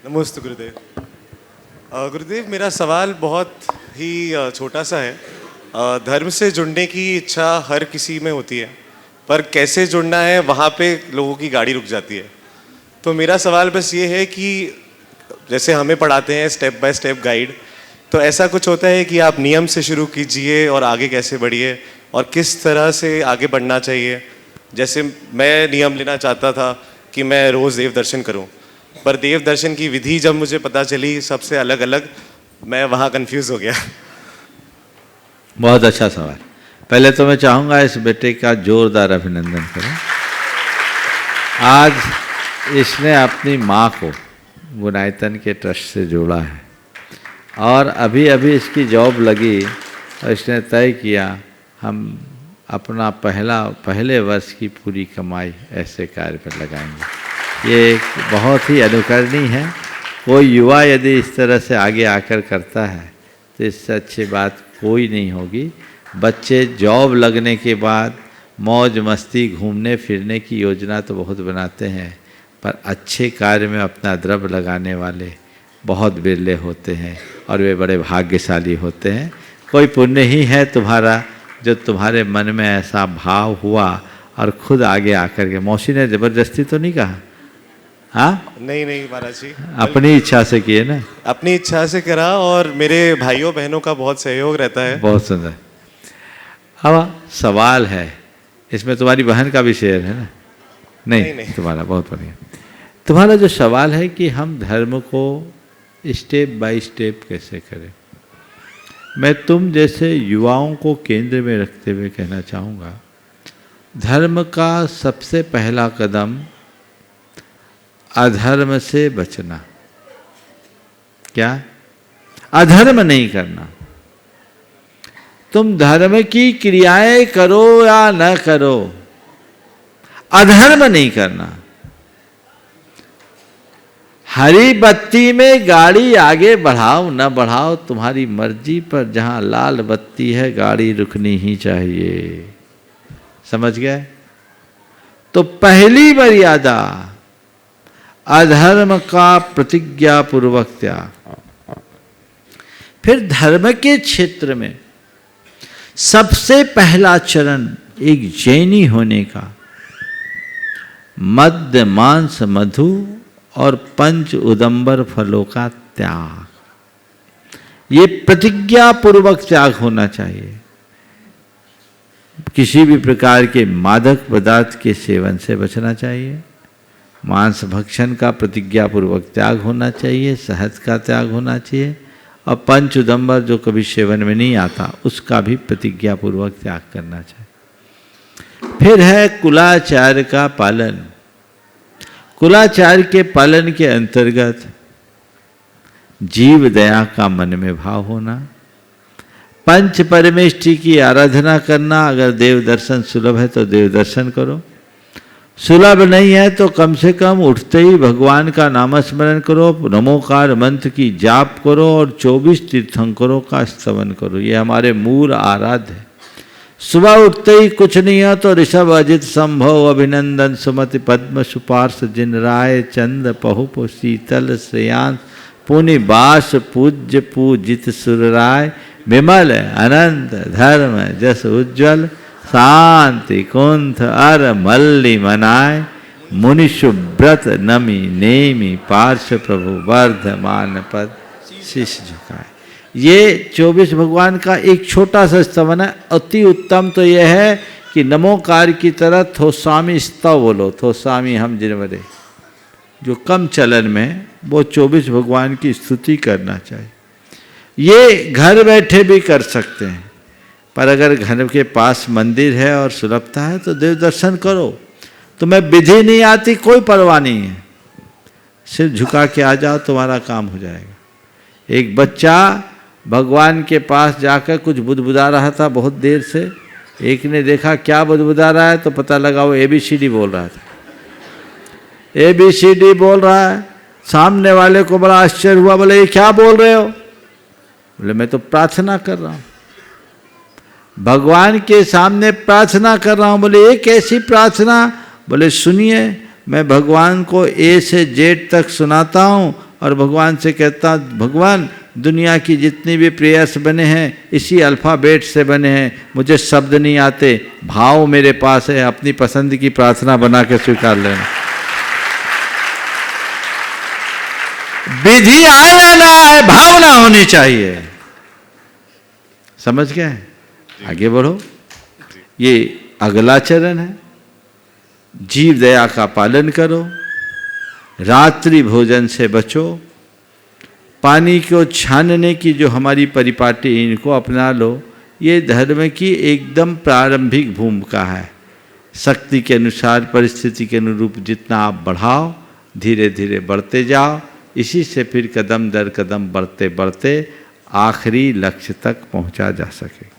नमस्ते गुरुदेव। गुरुदेव, मेरा सवाल बहुत ही छोटा सा है। धर्म से जुड़ने की इच्छा हर किसी में होती है, पर कैसे जुड़ना है वहाँ पे लोगों की गाड़ी रुक जाती है। तो मेरा सवाल बस ये है कि जैसे हमें पढ़ाते हैं स्टेप बाय स्टेप गाइड, तो ऐसा कुछ होता है कि आप नियम से शुरू कीजिए और आगे कैसे बढ़िए और किस तरह से आगे बढ़ना चाहिए। जैसे मैं नियम लेना चाहता था कि मैं रोज़ देव दर्शन करूं, पर देव दर्शन की विधि जब मुझे पता चली सबसे अलग अलग, मैं वहाँ कंफ्यूज हो गया। बहुत अच्छा सवाल। पहले तो मैं चाहूँगा इस बेटे का जोरदार अभिनंदन करें। आज इसने अपनी माँ को गुनायतन के ट्रस्ट से जोड़ा है और अभी अभी इसकी जॉब लगी और इसने तय किया हम अपना पहले वर्ष की पूरी कमाई ऐसे कार्य पर लगाएंगे। ये एक बहुत ही अनुकरणीय है। कोई युवा यदि इस तरह से आगे आकर करता है तो इससे अच्छी बात कोई नहीं होगी। बच्चे जॉब लगने के बाद मौज मस्ती घूमने फिरने की योजना तो बहुत बनाते हैं, पर अच्छे कार्य में अपना द्रव्य लगाने वाले बहुत बिरले होते हैं और वे बड़े भाग्यशाली होते हैं। कोई पुण्य ही है तुम्हारा जो तुम्हारे मन में ऐसा भाव हुआ और खुद आगे आकर के। मौसी ने जबरदस्ती तो नहीं कहा? हाँ नहीं महाराज जी, अपनी इच्छा से किए ना? अपनी इच्छा से करा और मेरे भाइयों बहनों का बहुत सहयोग रहता है। बहुत सुंदर। अब सवाल है, इसमें तुम्हारी बहन का भी शेयर है ना? नहीं। तुम्हारा बहुत बढ़िया। तुम्हारा जो सवाल है कि हम धर्म को स्टेप बाय स्टेप कैसे करें, मैं तुम जैसे युवाओं को केंद्र में रखते हुए कहना चाहूँगा, धर्म का सबसे पहला कदम अधर्म से बचना। क्या? अधर्म नहीं करना। तुम धर्म की क्रियाएं करो या न करो, अधर्म नहीं करना। हरी बत्ती में गाड़ी आगे बढ़ाओ न बढ़ाओ तुम्हारी मर्जी, पर जहां लाल बत्ती है गाड़ी रुकनी ही चाहिए। समझ गए? तो पहली मर्यादा अधर्म का प्रतिज्ञा पूर्वक त्याग। फिर धर्म के क्षेत्र में सबसे पहला चरण एक जैनी होने का मद्य मांस मधु और पंच उदंबर फलों का त्याग, ये प्रतिज्ञा पूर्वक त्याग होना चाहिए। किसी भी प्रकार के मादक पदार्थ के सेवन से बचना चाहिए। मांस भक्षण का प्रतिज्ञा पूर्वक त्याग होना चाहिए। शहद का त्याग होना चाहिए। और पंच उदंबर जो कभी सेवन में नहीं आता उसका भी प्रतिज्ञा पूर्वक त्याग करना चाहिए। फिर है कुलाचार का पालन। कुलाचार के पालन के अंतर्गत जीव दया का मन में भाव होना, पंच परमेष्टि की आराधना करना। अगर देव दर्शन सुलभ है तो देव दर्शन करो, सुलभ नहीं है तो कम से कम उठते ही भगवान का नामस्मरण करो, नमोकार मंत्र की जाप करो और 24 तीर्थंकरों का स्तवन करो। ये हमारे मूल आराध्य है। सुबह उठते ही कुछ नहीं हो तो ऋषभ अजित संभव अभिनंदन सुमति पद्म सुपार्श जिन राय चंद पहुप शीतल श्रेयांश पुनि बास पूज्य पूजित सुरराय विमल अनंत धर्म जस उज्ज्वल शांति कुंथ अर मल्ली मनाय मुनि सुब्रत नमी नेमी पार्श्व प्रभु वर्धमान पद शीश झुकाए। ये 24 भगवान का एक छोटा सा स्तवन है। अति उत्तम तो यह है कि नमोकार की तरह थोस्वामी स्तव बोलो, थोस्वामी हम जिनवरे, जो कम चलन में वो 24 भगवान की स्तुति करना चाहिए। ये घर बैठे भी कर सकते हैं, पर अगर घर के पास मंदिर है और सुलभता है तो देव दर्शन करो। तुम्हें विधि नहीं आती कोई परवाह नहीं है, सिर झुका के आ जाओ, तुम्हारा काम हो जाएगा। एक बच्चा भगवान के पास जाकर कुछ बुदबुदा रहा था बहुत देर से। एक ने देखा क्या बुदबुदा रहा है, तो पता लगा वो ABCD बोल रहा था। ABCD बोल रहा है। सामने वाले को बड़ा आश्चर्य हुआ, बोले ये क्या बोल रहे हो? बोले मैं तो प्रार्थना कर रहा हूँ, भगवान के सामने प्रार्थना कर रहा हूँ। बोले ये कैसी प्रार्थना? बोले सुनिए, मैं भगवान को A से Z तक सुनाता हूँ और भगवान से कहता हूँ, भगवान दुनिया की जितनी भी प्रेयर्स बने हैं इसी अल्फ़ाबेट से बने हैं, मुझे शब्द नहीं आते, भाव मेरे पास है, अपनी पसंद की प्रार्थना बना के स्वीकार लेना। विधि आए या ना आए, भावना होनी चाहिए। समझ गए? आगे बढ़ो। ये अगला चरण है, जीव दया का पालन करो, रात्रि भोजन से बचो, पानी को छानने की जो हमारी परिपाटी इनको अपना लो। ये धर्म की एकदम प्रारंभिक भूमिका है। शक्ति के अनुसार परिस्थिति के अनुरूप जितना आप बढ़ाओ, धीरे धीरे बढ़ते जाओ, इसी से फिर कदम दर कदम बढ़ते बढ़ते आखिरी लक्ष्य तक पहुंचा जा सके।